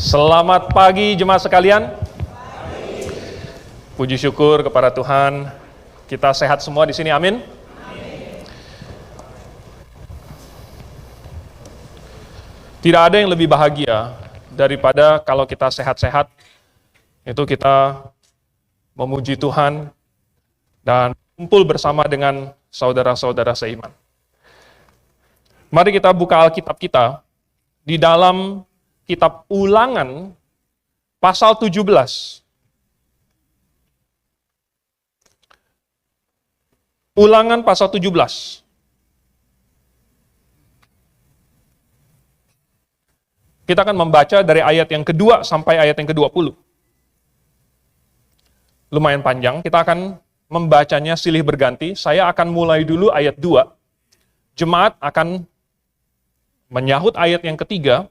Selamat pagi jemaat sekalian. Puji syukur kepada Tuhan, kita sehat semua di sini, amin. Tidak ada yang lebih bahagia daripada kalau kita sehat-sehat, itu kita memuji Tuhan dan kumpul bersama dengan saudara-saudara seiman. Mari kita buka Alkitab kita di dalam Kitab Ulangan pasal 17. Ulangan pasal 17. Kita akan membaca dari ayat yang kedua sampai ayat yang ke-20. Lumayan panjang, kita akan membacanya silih berganti. Saya akan mulai dulu ayat 2. Jemaat akan menyahut ayat yang ketiga.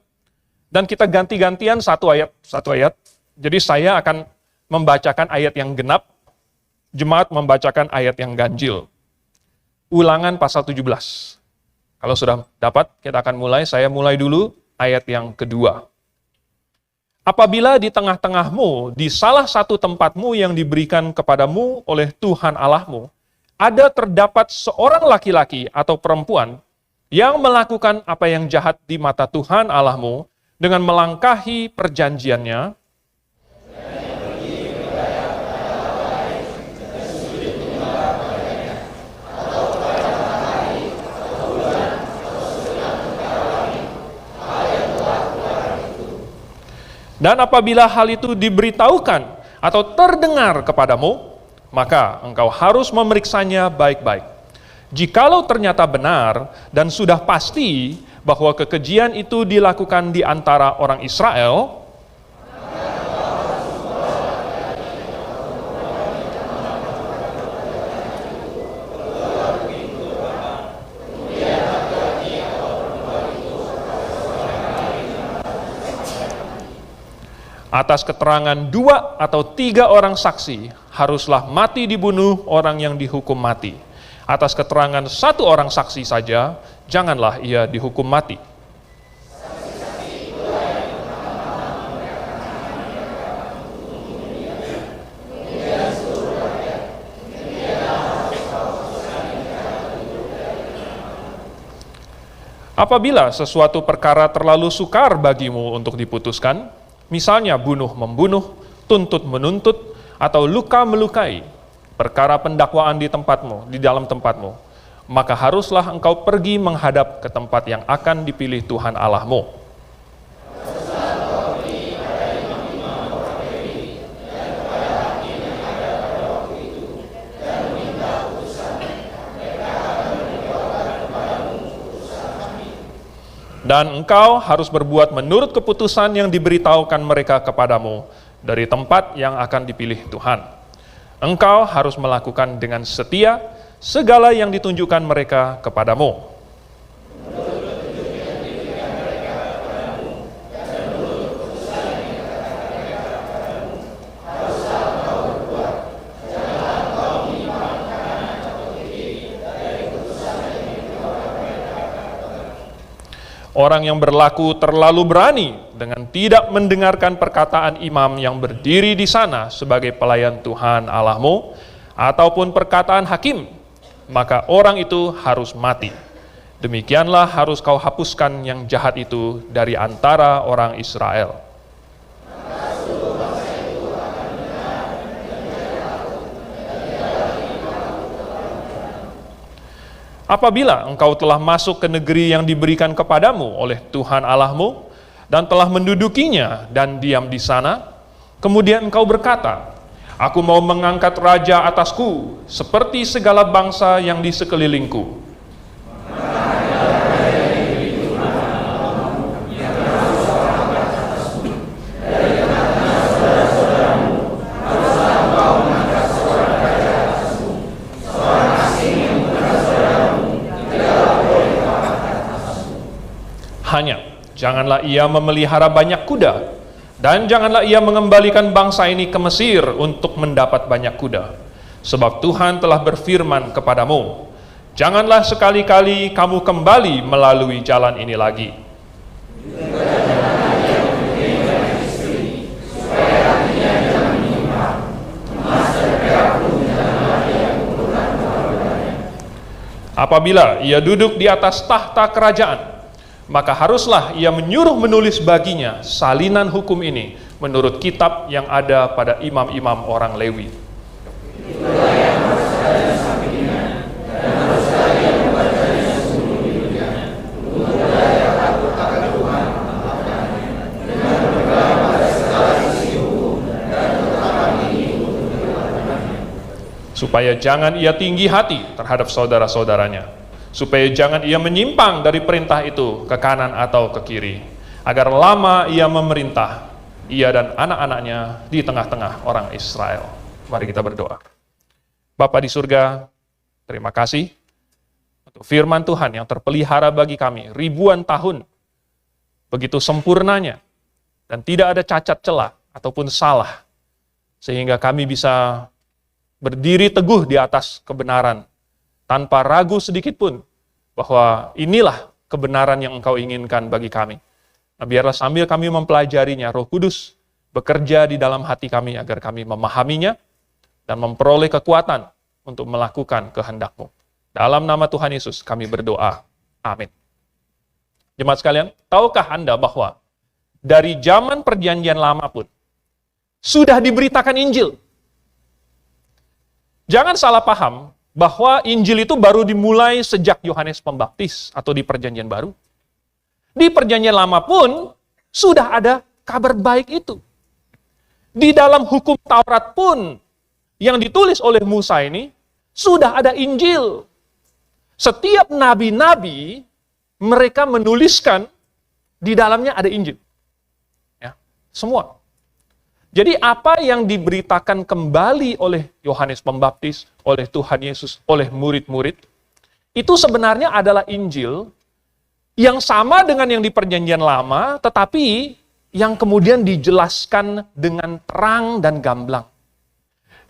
Dan kita ganti-gantian satu ayat. Jadi saya akan membacakan ayat yang genap, jemaat membacakan ayat yang ganjil. Ulangan pasal 17. Kalau sudah dapat, kita akan mulai. Saya mulai dulu ayat yang kedua. Apabila di tengah-tengahmu, di salah satu tempatmu yang diberikan kepadamu oleh Tuhan Allahmu, ada terdapat seorang laki-laki atau perempuan yang melakukan apa yang jahat di mata Tuhan Allahmu, dengan melangkahi perjanjiannya, dan apabila hal itu diberitahukan atau terdengar kepadamu, maka engkau harus memeriksanya baik-baik. Jikalau ternyata benar dan sudah pasti bahwa kekejian itu dilakukan di antara orang Israel, atas keterangan 2 atau 3 orang saksi, haruslah mati dibunuh orang yang dihukum mati. Atas keterangan 1 orang saksi saja, janganlah ia dihukum mati. Apabila sesuatu perkara terlalu sukar bagimu untuk diputuskan, misalnya bunuh-membunuh, tuntut-menuntut, atau luka-melukai, perkara pendakwaan di tempatmu, di dalam tempatmu, maka haruslah engkau pergi menghadap ke tempat yang akan dipilih Tuhan Allahmu. Dan engkau harus berbuat menurut keputusan yang diberitahukan mereka kepadamu dari tempat yang akan dipilih Tuhan. Engkau harus melakukan dengan setia segala yang ditunjukkan mereka kepadamu. Orang yang berlaku terlalu berani dengan tidak mendengarkan perkataan imam yang berdiri di sana sebagai pelayan Tuhan Allahmu, ataupun perkataan hakim, maka orang itu harus mati. Demikianlah harus kau hapuskan yang jahat itu dari antara orang Israel. Apabila engkau telah masuk ke negeri yang diberikan kepadamu oleh Tuhan Allahmu, dan telah mendudukinya dan diam di sana, kemudian engkau berkata, aku mau mengangkat raja atasku, seperti segala bangsa yang di sekelilingku. Hanya, janganlah ia memelihara banyak kuda, dan janganlah ia mengembalikan bangsa ini ke Mesir untuk mendapat banyak kuda. Sebab Tuhan telah berfirman kepadamu, janganlah sekali-kali kamu kembali melalui jalan ini lagi. Apabila ia duduk di atas tahta kerajaan, maka haruslah ia menyuruh menulis baginya salinan hukum ini menurut kitab yang ada pada imam-imam orang Lewi. Supaya jangan ia tinggi hati terhadap saudara-saudaranya, supaya jangan ia menyimpang dari perintah itu ke kanan atau ke kiri, agar lama ia memerintah, ia dan anak-anaknya di tengah-tengah orang Israel. Mari kita berdoa. Bapa di surga, terima kasih untuk firman Tuhan yang terpelihara bagi kami ribuan tahun, begitu sempurnanya, dan tidak ada cacat celah ataupun salah, sehingga kami bisa berdiri teguh di atas kebenaran, tanpa ragu sedikit pun, bahwa inilah kebenaran yang Engkau inginkan bagi kami. Nah, biarlah sambil kami mempelajarinya, Roh Kudus bekerja di dalam hati kami agar kami memahaminya dan memperoleh kekuatan untuk melakukan kehendak-Mu. Dalam nama Tuhan Yesus kami berdoa. Amin. Jemaat sekalian, tahukah Anda bahwa dari zaman perjanjian lama pun sudah diberitakan Injil? Jangan salah paham bahwa Injil itu baru dimulai sejak Yohanes Pembaptis atau di Perjanjian Baru. Di Perjanjian Lama pun sudah ada kabar baik itu. Di dalam hukum Taurat pun yang ditulis oleh Musa ini sudah ada Injil. Setiap nabi-nabi mereka menuliskan di dalamnya ada Injil. Ya, semua. Jadi apa yang diberitakan kembali oleh Yohanes Pembaptis, oleh Tuhan Yesus, oleh murid-murid, itu sebenarnya adalah Injil yang sama dengan yang di Perjanjian Lama, tetapi yang kemudian dijelaskan dengan terang dan gamblang.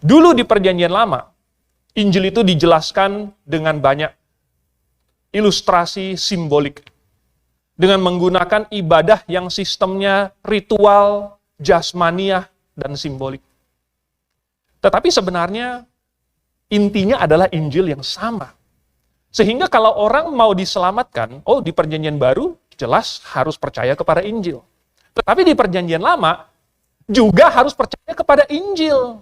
Dulu di Perjanjian Lama, Injil itu dijelaskan dengan banyak ilustrasi simbolik, dengan menggunakan ibadah yang sistemnya ritual, jasmaniah, dan simbolik. Tetapi sebenarnya intinya adalah Injil yang sama. Sehingga kalau orang mau diselamatkan, di Perjanjian Baru jelas harus percaya kepada Injil. Tetapi di Perjanjian Lama juga harus percaya kepada Injil.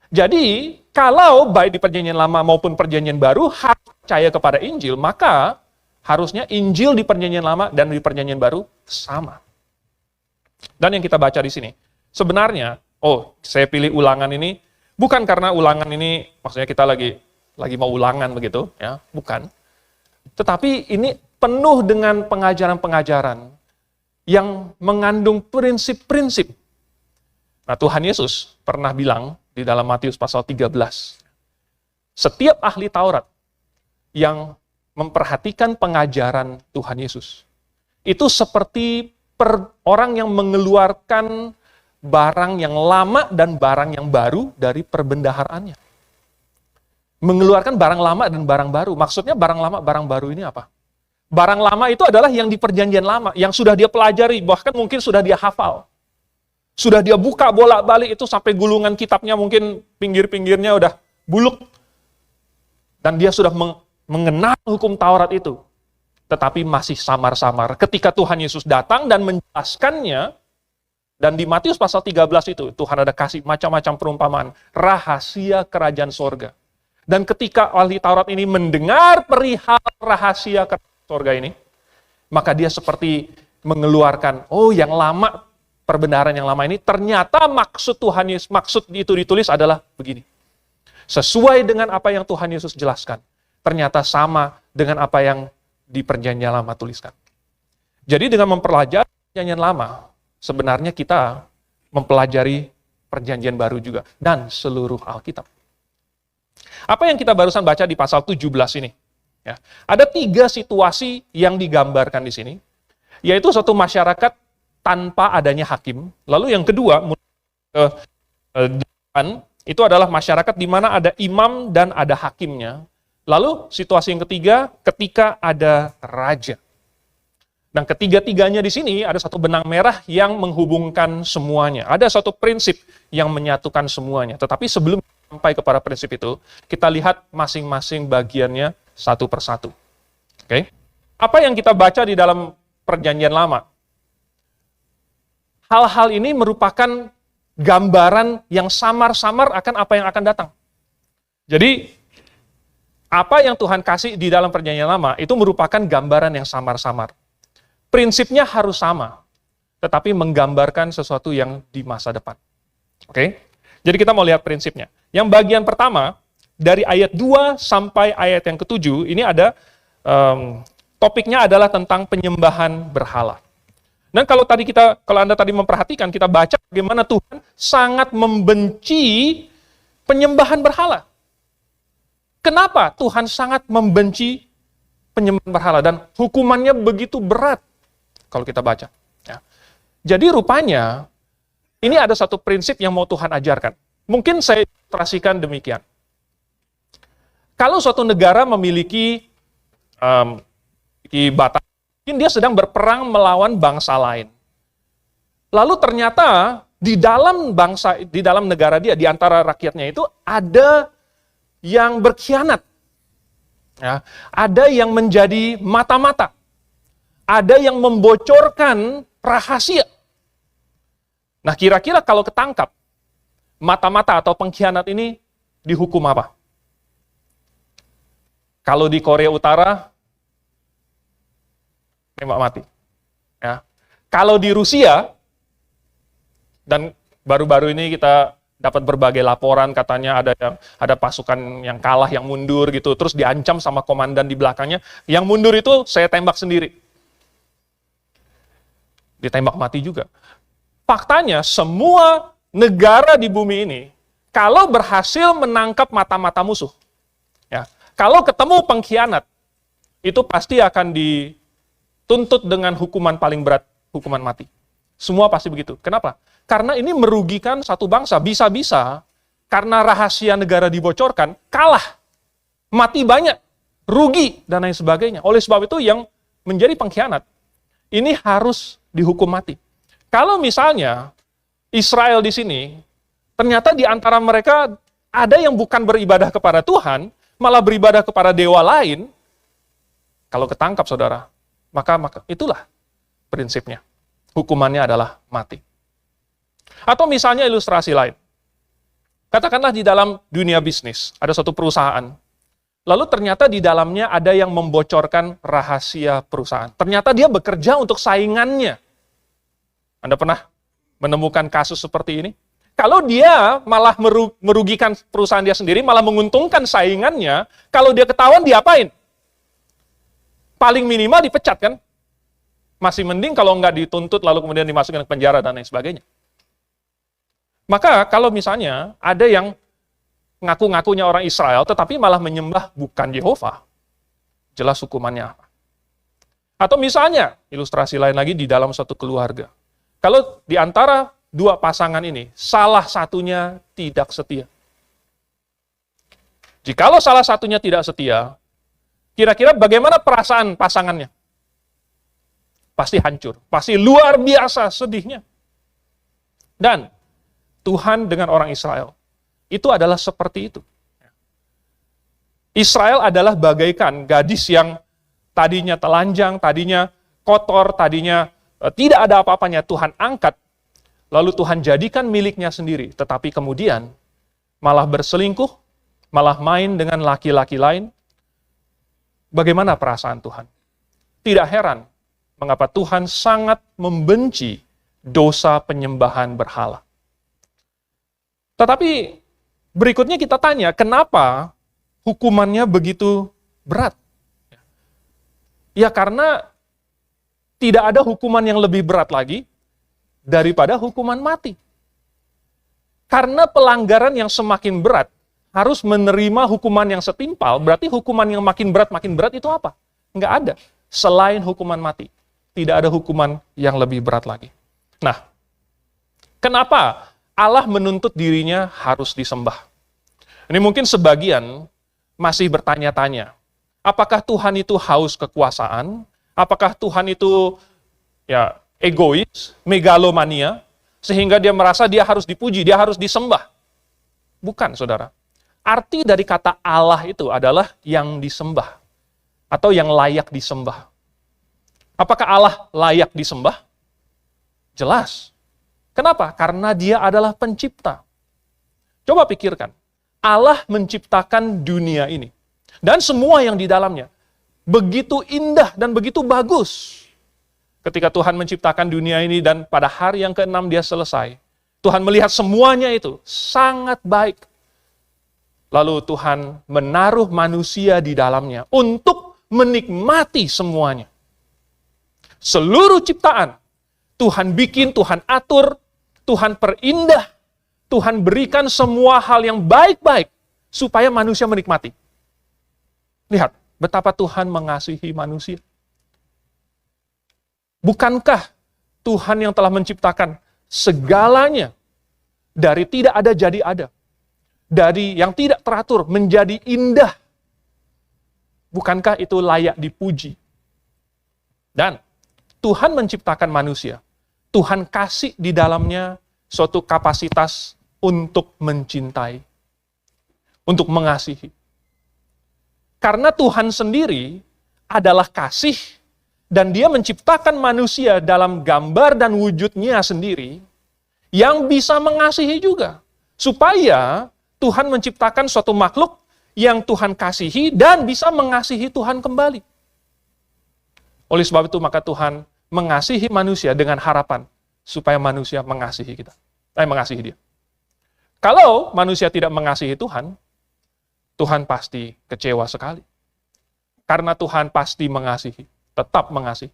Jadi, kalau baik di Perjanjian Lama maupun Perjanjian Baru harus percaya kepada Injil, maka harusnya Injil di Perjanjian Lama dan di Perjanjian Baru sama. Dan yang kita baca di sini, sebenarnya, saya pilih Ulangan ini bukan karena Ulangan ini maksudnya kita lagi mau ulangan begitu, ya, bukan. Tetapi ini penuh dengan pengajaran-pengajaran yang mengandung prinsip-prinsip. Nah, Tuhan Yesus pernah bilang di dalam Matius pasal 13, setiap ahli Taurat yang memperhatikan pengajaran Tuhan Yesus, itu seperti orang yang mengeluarkan barang yang lama dan barang yang baru dari perbendaharaannya. Mengeluarkan barang lama dan barang baru. Maksudnya barang lama, barang baru ini apa? Barang lama itu adalah yang di Perjanjian Lama, yang sudah dia pelajari, bahkan mungkin sudah dia hafal. Sudah dia buka bolak-balik itu sampai gulungan kitabnya mungkin pinggir-pinggirnya udah buluk. Dan dia sudah mengenal hukum Taurat itu. Tetapi masih samar-samar. Ketika Tuhan Yesus datang dan menjelaskannya, dan di Matius pasal 13 itu, Tuhan ada kasih macam-macam perumpamaan, rahasia kerajaan sorga. Dan ketika ahli Taurat ini mendengar perihal rahasia kerajaan sorga ini, maka dia seperti mengeluarkan, yang lama, perbendaharaan yang lama ini, ternyata maksud Tuhan Yesus, maksud itu ditulis adalah begini. Sesuai dengan apa yang Tuhan Yesus jelaskan, ternyata sama dengan apa yang di Perjanjian Lama tuliskan. Jadi dengan mempelajari Perjanjian Lama, sebenarnya kita mempelajari Perjanjian Baru juga dan seluruh Alkitab. Apa yang kita barusan baca di pasal 17 ini? Ya, ada 3 situasi yang digambarkan di sini, yaitu satu masyarakat tanpa adanya hakim. Lalu yang kedua, itu adalah masyarakat di mana ada imam dan ada hakimnya. Lalu situasi yang ketiga, ketika ada raja. Dan ketiga-tiganya di sini ada satu benang merah yang menghubungkan semuanya. Ada satu prinsip yang menyatukan semuanya. Tetapi sebelum sampai kepada prinsip itu, kita lihat masing-masing bagiannya satu persatu. Oke? Apa yang kita baca di dalam Perjanjian Lama? Hal-hal ini merupakan gambaran yang samar-samar akan apa yang akan datang. Jadi, apa yang Tuhan kasih di dalam Perjanjian Lama itu merupakan gambaran yang samar-samar. Prinsipnya harus sama, tetapi menggambarkan sesuatu yang di masa depan. Oke? Jadi kita mau lihat prinsipnya. Yang bagian pertama, dari ayat 2 sampai ayat yang ke-7, ini ada, topiknya adalah tentang penyembahan berhala. Dan kalau Anda tadi memperhatikan, kita baca bagaimana Tuhan sangat membenci penyembahan berhala. Kenapa Tuhan sangat membenci penyembahan berhala dan hukumannya begitu berat kalau kita baca. Ya. Jadi rupanya ini ada satu prinsip yang mau Tuhan ajarkan. Mungkin saya ilustrasikan demikian. Kalau suatu negara memiliki batasan, mungkin dia sedang berperang melawan bangsa lain. Lalu ternyata di dalam negara dia, di antara rakyatnya itu ada yang berkhianat. Ya, ada yang menjadi mata-mata. Ada yang membocorkan rahasia. Nah, kira-kira kalau ketangkap, mata-mata atau pengkhianat ini dihukum apa? Kalau di Korea Utara, tembak mati. Ya. Kalau di Rusia, dan baru-baru ini kita dapat berbagai laporan, katanya ada pasukan yang kalah, yang mundur gitu, terus diancam sama komandan di belakangnya, yang mundur itu saya tembak sendiri. Ditembak mati juga. Faktanya, semua negara di bumi ini, kalau berhasil menangkap mata-mata musuh, ya, kalau ketemu pengkhianat, itu pasti akan dituntut dengan hukuman paling berat, hukuman mati. Semua pasti begitu. Kenapa? Karena ini merugikan satu bangsa. Bisa-bisa, karena rahasia negara dibocorkan, kalah. Mati banyak, rugi, dan lain sebagainya. Oleh sebab itu, yang menjadi pengkhianat, ini harus dihukum mati. Kalau misalnya Israel di sini, ternyata di antara mereka ada yang bukan beribadah kepada Tuhan, malah beribadah kepada dewa lain, kalau ketangkap saudara, maka itulah prinsipnya. Hukumannya adalah mati. Atau misalnya ilustrasi lain. Katakanlah di dalam dunia bisnis, ada suatu perusahaan. Lalu ternyata di dalamnya ada yang membocorkan rahasia perusahaan. Ternyata dia bekerja untuk saingannya. Anda pernah menemukan kasus seperti ini? Kalau dia malah merugikan perusahaan dia sendiri, malah menguntungkan saingannya, kalau dia ketahuan diapain? Paling minimal dipecat kan? Masih mending kalau nggak dituntut lalu kemudian dimasukkan ke penjara dan lain sebagainya. Maka kalau misalnya ada yang ngaku-ngakunya orang Israel, tetapi malah menyembah bukan Yehova, jelas hukumannya apa. Atau misalnya, ilustrasi lain lagi di dalam suatu keluarga. Kalau di antara dua pasangan ini, salah satunya tidak setia. Jikalau salah satunya tidak setia, kira-kira bagaimana perasaan pasangannya? Pasti hancur, pasti luar biasa sedihnya. Dan Tuhan dengan orang Israel, itu adalah seperti itu. Israel adalah bagaikan gadis yang tadinya telanjang, tadinya kotor, tadinya tidak ada apa-apanya, Tuhan angkat, lalu Tuhan jadikan miliknya sendiri, tetapi kemudian malah berselingkuh, malah main dengan laki-laki lain. Bagaimana perasaan Tuhan? Tidak heran mengapa Tuhan sangat membenci dosa penyembahan berhala. Tetapi berikutnya kita tanya, kenapa hukumannya begitu berat? Ya karena tidak ada hukuman yang lebih berat lagi daripada hukuman mati. Karena pelanggaran yang semakin berat harus menerima hukuman yang setimpal, berarti hukuman yang makin berat itu apa? Nggak ada. Selain hukuman mati, tidak ada hukuman yang lebih berat lagi. Nah, kenapa Allah menuntut dirinya harus disembah? Ini mungkin sebagian masih bertanya-tanya, apakah Tuhan itu haus kekuasaan? Apakah Tuhan itu egois, megalomania, sehingga dia merasa dia harus dipuji, dia harus disembah? Bukan, saudara. Arti dari kata Allah itu adalah yang disembah atau yang layak disembah. Apakah Allah layak disembah? Jelas. Kenapa? Karena Dia adalah pencipta. Coba pikirkan, Allah menciptakan dunia ini dan semua yang di dalamnya begitu indah dan begitu bagus. Ketika Tuhan menciptakan dunia ini dan pada hari yang ke-6 Dia selesai, Tuhan melihat semuanya itu sangat baik. Lalu Tuhan menaruh manusia di dalamnya untuk menikmati semuanya. Seluruh ciptaan, Tuhan bikin, Tuhan atur, Tuhan perindah, Tuhan berikan semua hal yang baik-baik supaya manusia menikmati. Lihat, betapa Tuhan mengasihi manusia. Bukankah Tuhan yang telah menciptakan segalanya dari tidak ada jadi ada? Dari yang tidak teratur menjadi indah. Bukankah itu layak dipuji? Dan Tuhan menciptakan manusia. Tuhan kasih di dalamnya suatu kapasitas untuk mencintai, untuk mengasihi. Karena Tuhan sendiri adalah kasih, dan Dia menciptakan manusia dalam gambar dan wujudnya sendiri, yang bisa mengasihi juga. Supaya Tuhan menciptakan suatu makhluk yang Tuhan kasihi dan bisa mengasihi Tuhan kembali. Oleh sebab itu maka Tuhan mengasihi manusia dengan harapan supaya manusia mengasihi mengasihi Dia. Kalau manusia tidak mengasihi Tuhan, Tuhan pasti kecewa sekali. Karena Tuhan pasti mengasihi, tetap mengasihi.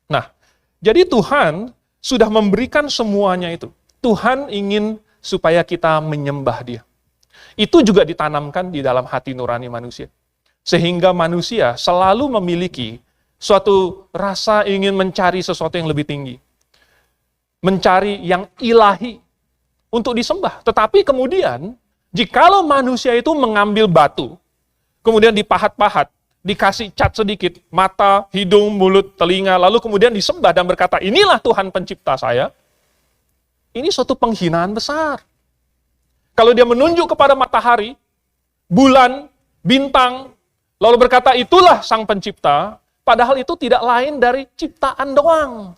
Nah, jadi Tuhan sudah memberikan semuanya itu. Tuhan ingin supaya kita menyembah Dia. Itu juga ditanamkan di dalam hati nurani manusia. Sehingga manusia selalu memiliki suatu rasa ingin mencari sesuatu yang lebih tinggi. Mencari yang ilahi untuk disembah. Tetapi kemudian, jikalau manusia itu mengambil batu, kemudian dipahat-pahat, dikasih cat sedikit, mata, hidung, mulut, telinga, lalu kemudian disembah dan berkata, inilah Tuhan pencipta saya, ini suatu penghinaan besar. Kalau dia menunjuk kepada matahari, bulan, bintang, lalu berkata itulah sang pencipta, padahal itu tidak lain dari ciptaan doang.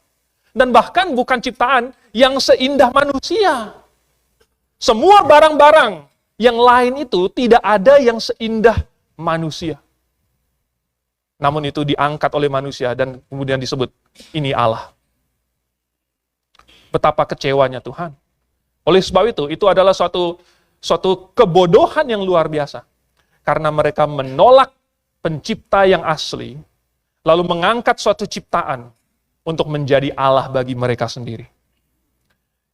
Dan bahkan bukan ciptaan yang seindah manusia. Semua barang-barang yang lain itu tidak ada yang seindah manusia. Namun itu diangkat oleh manusia dan kemudian disebut, ini Allah. Betapa kecewanya Tuhan. Oleh sebab itu adalah suatu kebodohan yang luar biasa. Karena mereka menolak pencipta yang asli, lalu mengangkat suatu ciptaan untuk menjadi Allah bagi mereka sendiri.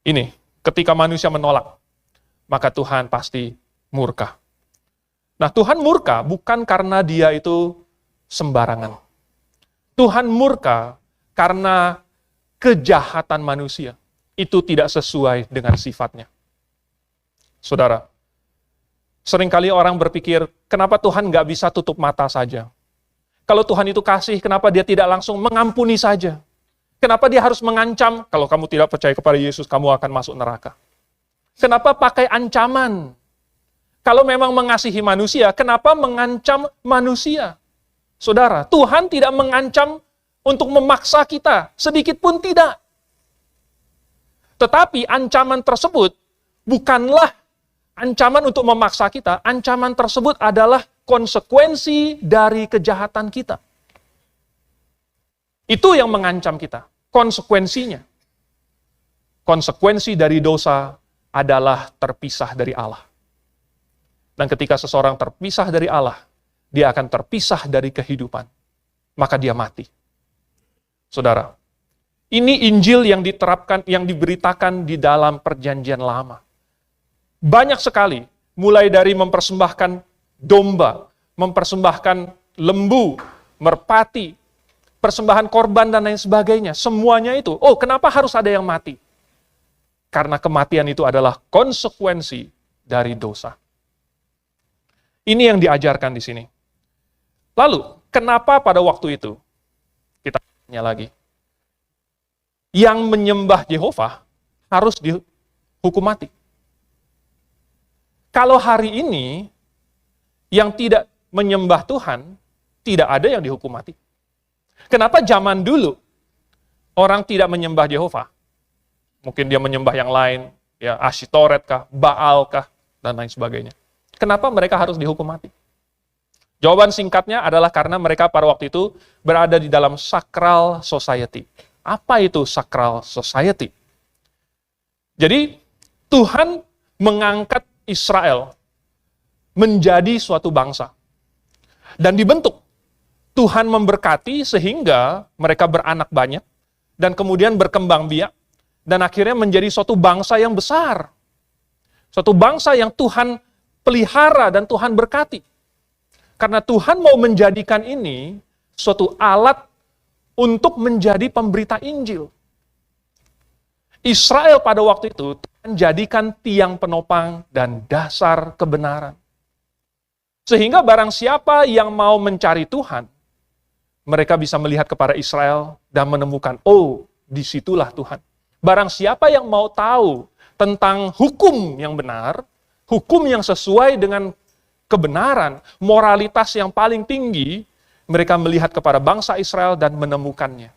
Ini, ketika manusia menolak, maka Tuhan pasti murka. Nah, Tuhan murka bukan karena Dia itu sembarangan. Tuhan murka karena kejahatan manusia. Itu tidak sesuai dengan sifatnya. Saudara, seringkali orang berpikir, kenapa Tuhan nggak bisa tutup mata saja? Kalau Tuhan itu kasih, kenapa Dia tidak langsung mengampuni saja? Kenapa Dia harus mengancam? Kalau kamu tidak percaya kepada Yesus, kamu akan masuk neraka. Kenapa pakai ancaman? Kalau memang mengasihi manusia, kenapa mengancam manusia? Saudara, Tuhan tidak mengancam untuk memaksa kita, sedikit pun tidak. Tetapi ancaman tersebut bukanlah ancaman untuk memaksa kita, ancaman tersebut adalah konsekuensi dari kejahatan kita. Itu yang mengancam kita, konsekuensinya. Konsekuensi dari dosa adalah terpisah dari Allah. Dan ketika seseorang terpisah dari Allah, dia akan terpisah dari kehidupan. Maka dia mati. Saudara, ini Injil yang diterapkan, yang diberitakan di dalam Perjanjian Lama. Banyak sekali, mulai dari mempersembahkan domba, mempersembahkan lembu, merpati, persembahan korban dan lain sebagainya. Semuanya itu, kenapa harus ada yang mati? Karena kematian itu adalah konsekuensi dari dosa. Ini yang diajarkan di sini. Lalu, kenapa pada waktu itu? Kita tanya lagi. Yang menyembah Yehova harus dihukum mati. Kalau hari ini yang tidak menyembah Tuhan, tidak ada yang dihukum mati. Kenapa zaman dulu orang tidak menyembah Yehova? Mungkin dia menyembah yang lain, ya Asyitoret kah, Baal kah, dan lain sebagainya. Kenapa mereka harus dihukum mati? Jawaban singkatnya adalah karena mereka pada waktu itu berada di dalam sakral society. Apa itu sakral society? Jadi, Tuhan mengangkat Israel menjadi suatu bangsa. Dan dibentuk. Tuhan memberkati sehingga mereka beranak banyak, dan kemudian berkembang biak, dan akhirnya menjadi suatu bangsa yang besar. Suatu bangsa yang Tuhan pelihara dan Tuhan berkati. Karena Tuhan mau menjadikan ini suatu alat untuk menjadi pemberita Injil. Israel pada waktu itu Tuhan jadikan tiang penopang dan dasar kebenaran. Sehingga barang siapa yang mau mencari Tuhan, mereka bisa melihat kepada Israel dan menemukan, oh, disitulah Tuhan. Barang siapa yang mau tahu tentang hukum yang benar, hukum yang sesuai dengan kebenaran, moralitas yang paling tinggi, mereka melihat kepada bangsa Israel dan menemukannya.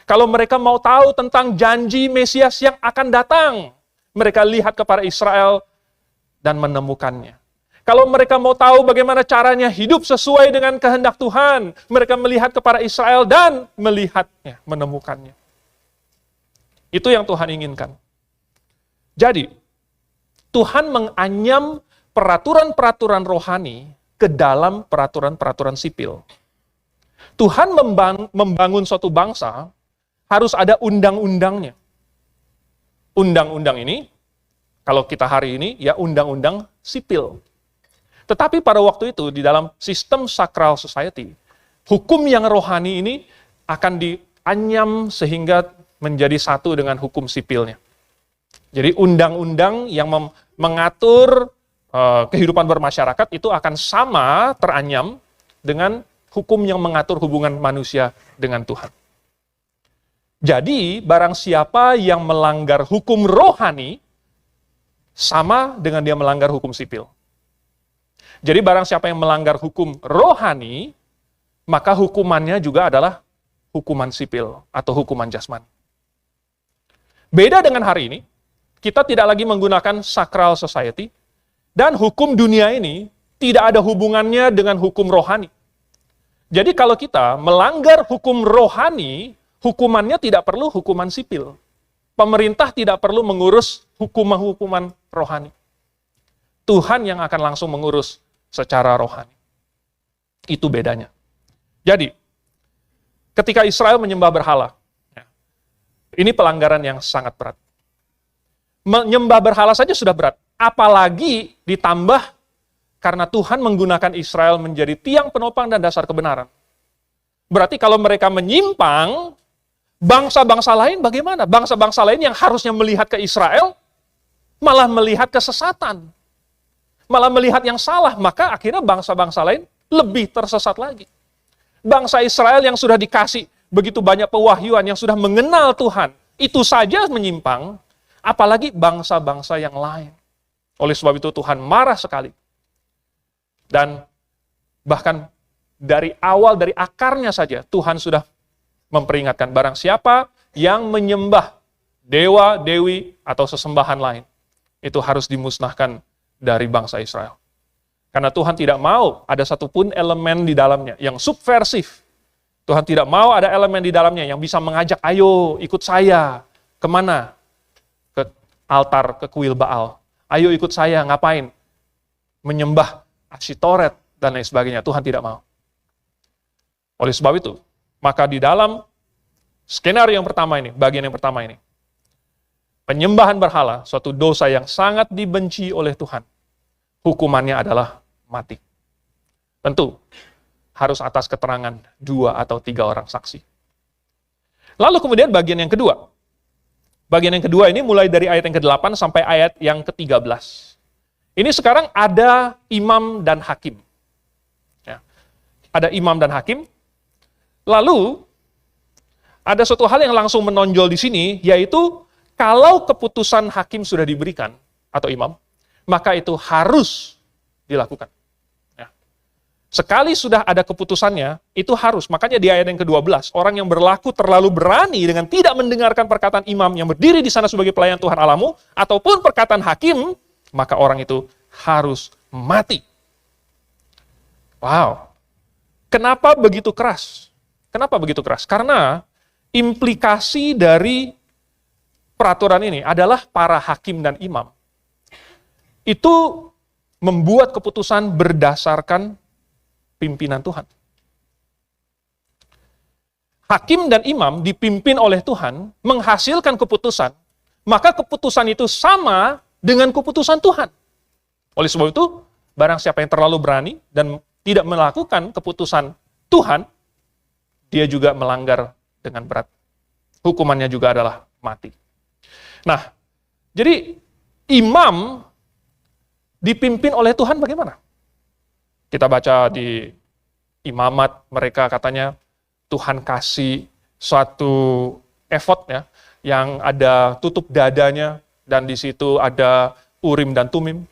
Kalau mereka mau tahu tentang janji Mesias yang akan datang, mereka lihat kepada Israel dan menemukannya. Kalau mereka mau tahu bagaimana caranya hidup sesuai dengan kehendak Tuhan, mereka melihat kepada Israel dan melihatnya, menemukannya. Itu yang Tuhan inginkan. Jadi, Tuhan menganyam peraturan-peraturan rohani ke dalam peraturan-peraturan sipil. Tuhan membangun suatu bangsa, harus ada undang-undangnya. Undang-undang ini, kalau kita hari ini, ya undang-undang sipil. Tetapi pada waktu itu, di dalam sistem sakral society, hukum yang rohani ini akan dianyam sehingga menjadi satu dengan hukum sipilnya. Jadi undang-undang yang mengatur kehidupan bermasyarakat itu akan sama teranyam dengan hukum yang mengatur hubungan manusia dengan Tuhan. Jadi, barang siapa yang melanggar hukum rohani, sama dengan dia melanggar hukum sipil. Jadi barang siapa yang melanggar hukum rohani, maka hukumannya juga adalah hukuman sipil atau hukuman jasmani. Beda dengan hari ini, kita tidak lagi menggunakan sakral society, dan hukum dunia ini tidak ada hubungannya dengan hukum rohani. Jadi kalau kita melanggar hukum rohani, hukumannya tidak perlu hukuman sipil. Pemerintah tidak perlu mengurus hukuman-hukuman rohani. Tuhan yang akan langsung mengurus secara rohani. Itu bedanya. Jadi, ketika Israel menyembah berhala, ini pelanggaran yang sangat berat. Menyembah berhala saja sudah berat, apalagi ditambah karena Tuhan menggunakan Israel menjadi tiang penopang dan dasar kebenaran. Berarti kalau mereka menyimpang, bangsa-bangsa lain bagaimana? Bangsa-bangsa lain yang harusnya melihat ke Israel, malah melihat kesesatan. Malah melihat yang salah, maka akhirnya bangsa-bangsa lain lebih tersesat lagi. Bangsa Israel yang sudah dikasih begitu banyak pewahyuan, yang sudah mengenal Tuhan, itu saja menyimpang, apalagi bangsa-bangsa yang lain. Oleh sebab itu Tuhan marah sekali. Dan bahkan dari awal, dari akarnya saja, Tuhan sudah memperingatkan, barang siapa yang menyembah dewa, dewi, atau sesembahan lain, itu harus dimusnahkan dari bangsa Israel. Karena Tuhan tidak mau ada satupun elemen di dalamnya yang subversif. Tuhan tidak mau ada elemen di dalamnya yang bisa mengajak, ayo ikut saya. Kemana? Ke altar, ke kuil Baal. Ayo ikut saya, ngapain? Menyembah Asyitoret dan lain sebagainya. Tuhan tidak mau. Oleh sebab itu, maka di dalam skenario yang pertama ini, bagian yang pertama ini, penyembahan berhala, suatu dosa yang sangat dibenci oleh Tuhan. Hukumannya adalah mati. Tentu, harus atas keterangan 2 atau 3 orang saksi. Lalu kemudian bagian yang kedua. Bagian yang kedua ini mulai dari ayat yang ke-8 sampai ayat yang ke-13. Ini sekarang ada imam dan hakim. Ya. Ada imam dan hakim. Lalu, ada suatu hal yang langsung menonjol di sini, yaitu kalau keputusan hakim sudah diberikan, atau imam, maka itu harus dilakukan. Ya. Sekali sudah ada keputusannya, itu harus. Makanya di ayat yang ke-12, orang yang berlaku terlalu berani dengan tidak mendengarkan perkataan imam yang berdiri di sana sebagai pelayan Tuhan Allahmu, ataupun perkataan hakim, maka orang itu harus mati. Wow. Kenapa begitu keras? Kenapa begitu keras? Karena implikasi dari peraturan ini adalah para hakim dan imam itu membuat keputusan berdasarkan pimpinan Tuhan. Hakim dan imam dipimpin oleh Tuhan menghasilkan keputusan, maka keputusan itu sama dengan keputusan Tuhan. Oleh sebab itu, barang siapa yang terlalu berani dan tidak melakukan keputusan Tuhan, dia juga melanggar dengan berat. Hukumannya juga adalah mati. Nah, jadi imam dipimpin oleh Tuhan bagaimana? Kita baca di imamat mereka katanya Tuhan kasih suatu efod ya, yang ada tutup dadanya dan di situ ada urim dan tumim.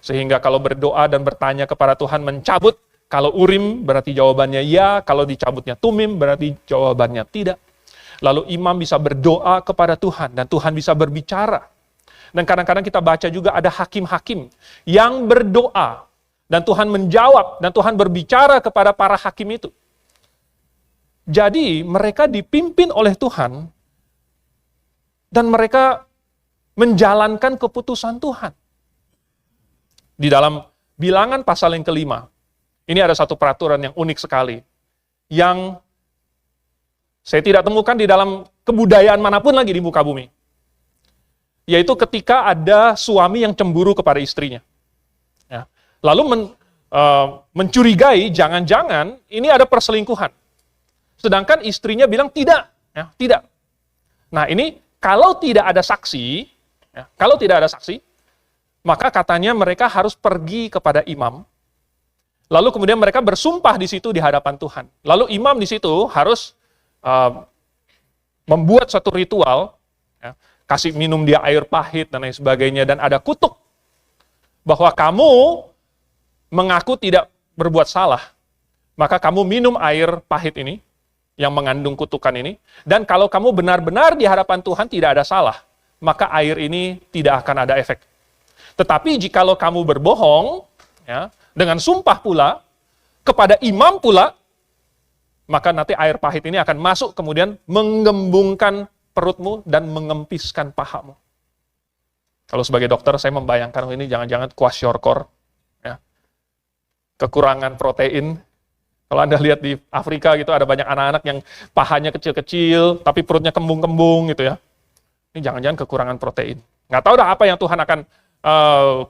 Sehingga kalau berdoa dan bertanya kepada Tuhan mencabut, kalau urim berarti jawabannya ya, kalau dicabutnya tumim berarti jawabannya tidak. Lalu imam bisa berdoa kepada Tuhan dan Tuhan bisa berbicara. Dan kadang-kadang kita baca juga ada hakim-hakim yang berdoa dan Tuhan menjawab dan Tuhan berbicara kepada para hakim itu. Jadi mereka dipimpin oleh Tuhan dan mereka menjalankan keputusan Tuhan. Di dalam Bilangan pasal yang ke-5, ini ada satu peraturan yang unik sekali, yang saya tidak temukan di dalam kebudayaan manapun lagi di muka bumi. Yaitu ketika ada suami yang cemburu kepada istrinya. Ya. Lalu mencurigai, jangan-jangan ini ada perselingkuhan. Sedangkan istrinya bilang tidak. Ya, tidak. Nah ini, kalau tidak ada saksi, maka katanya mereka harus pergi kepada imam. Lalu kemudian mereka bersumpah di situ di hadapan Tuhan. Lalu imam di situ harus membuat suatu ritual, ya, kasih minum dia air pahit dan lain sebagainya, dan ada kutuk bahwa kamu mengaku tidak berbuat salah, maka kamu minum air pahit ini yang mengandung kutukan ini, dan kalau kamu benar-benar di hadapan Tuhan tidak ada salah, maka air ini tidak akan ada efek. Tetapi jikalau kamu berbohong, ya, dengan sumpah pula, kepada imam pula, maka nanti air pahit ini akan masuk kemudian menggembungkan perutmu dan mengempiskan pahamu. Kalau sebagai dokter, saya membayangkan ini jangan-jangan kwashiorkor, ya, kekurangan protein. Kalau Anda lihat di Afrika gitu, ada banyak anak-anak yang pahanya kecil-kecil, tapi perutnya kembung-kembung gitu ya. Ini jangan-jangan kekurangan protein. Nggak tahu dah apa yang Tuhan akan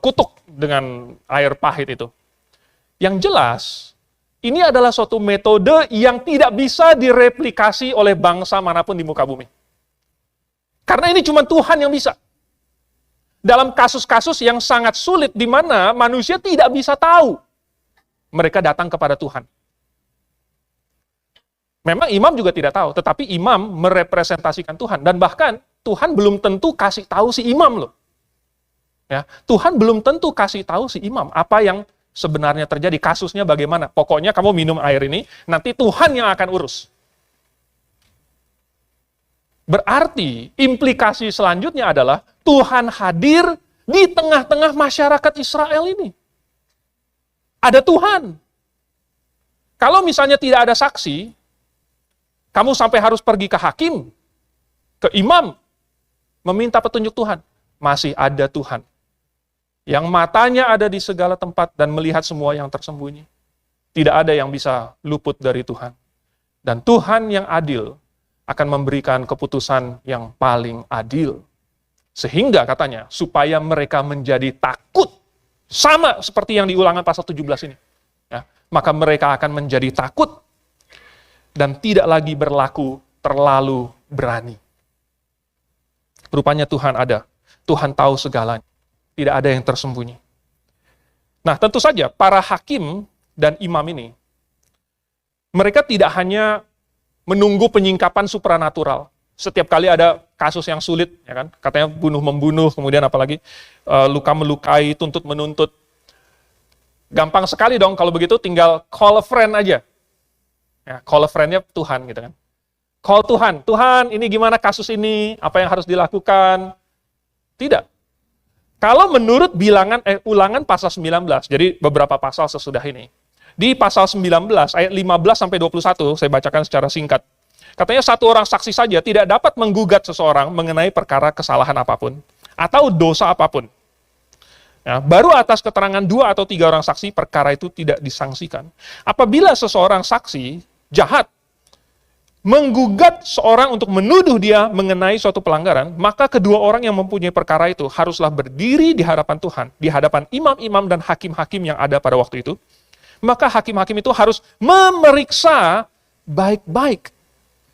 kutuk dengan air pahit itu. Yang jelas, ini adalah suatu metode yang tidak bisa direplikasi oleh bangsa manapun di muka bumi. Karena ini cuma Tuhan yang bisa. Dalam kasus-kasus yang sangat sulit di mana manusia tidak bisa tahu, mereka datang kepada Tuhan. Memang imam juga tidak tahu, tetapi imam merepresentasikan Tuhan. Dan bahkan Tuhan belum tentu kasih tahu si imam loh. Ya, Tuhan belum tentu kasih tahu si imam apa yang sebenarnya terjadi, kasusnya bagaimana. Pokoknya kamu minum air ini, nanti Tuhan yang akan urus. Berarti implikasi selanjutnya adalah Tuhan hadir di tengah-tengah masyarakat Israel ini. Ada Tuhan. Kalau misalnya tidak ada saksi, kamu sampai harus pergi ke hakim, ke imam, meminta petunjuk Tuhan. Masih ada Tuhan yang matanya ada di segala tempat dan melihat semua yang tersembunyi. Tidak ada yang bisa luput dari Tuhan. Dan Tuhan yang adil akan memberikan keputusan yang paling adil. Sehingga katanya, supaya mereka menjadi takut. Sama seperti yang di Ulangan pasal 17 ini. Ya, maka mereka akan menjadi takut dan tidak lagi berlaku terlalu berani. Rupanya Tuhan ada. Tuhan tahu segalanya. Tidak ada yang tersembunyi. Nah, tentu saja para hakim dan imam ini, mereka tidak hanya menunggu penyingkapan supranatural, Setiap kali ada kasus yang sulit, ya kan? Katanya bunuh-membunuh, kemudian apalagi luka-melukai, tuntut-menuntut. Gampang sekali dong kalau begitu tinggal call a friend aja. Ya, call a friend-nya Tuhan gitu kan. Call Tuhan, Tuhan ini gimana kasus ini, apa yang harus dilakukan? Tidak. Kalau menurut ulangan pasal 19, jadi beberapa pasal sesudah ini. Di pasal 19, ayat 15 sampai 21, saya bacakan secara singkat. Katanya satu orang saksi saja tidak dapat menggugat seseorang mengenai perkara kesalahan apapun atau dosa apapun. Ya, baru atas keterangan 2 atau 3 orang saksi, perkara itu tidak disangsikan. Apabila seseorang saksi jahat menggugat seorang untuk menuduh dia mengenai suatu pelanggaran, maka kedua orang yang mempunyai perkara itu haruslah berdiri di hadapan Tuhan, di hadapan imam-imam dan hakim-hakim yang ada pada waktu itu. Maka hakim-hakim itu harus memeriksa baik-baik.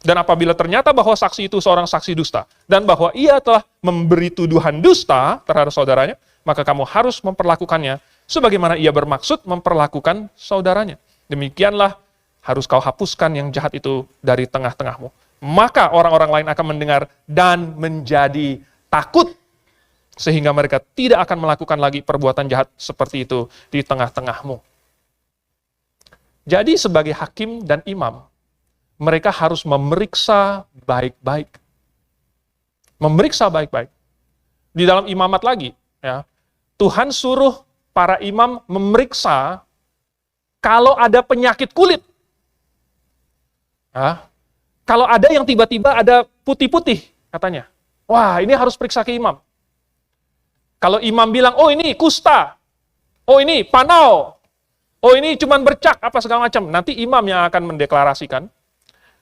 Dan apabila ternyata bahwa saksi itu seorang saksi dusta, dan bahwa ia telah memberi tuduhan dusta terhadap saudaranya, maka kamu harus memperlakukannya sebagaimana ia bermaksud memperlakukan saudaranya. Demikianlah harus kau hapuskan yang jahat itu dari tengah-tengahmu. Maka orang-orang lain akan mendengar dan menjadi takut, sehingga mereka tidak akan melakukan lagi perbuatan jahat seperti itu di tengah-tengahmu. Jadi sebagai hakim dan imam, mereka harus memeriksa baik-baik. Memeriksa baik-baik. Di dalam imamat lagi, ya, Tuhan suruh para imam memeriksa kalau ada penyakit kulit. Ya, kalau ada yang tiba-tiba ada putih-putih, katanya. Wah, ini harus periksa ke imam. Kalau imam bilang, oh ini kusta, oh ini panau, oh ini cuman bercak, apa segala macam. Nanti imam yang akan mendeklarasikan,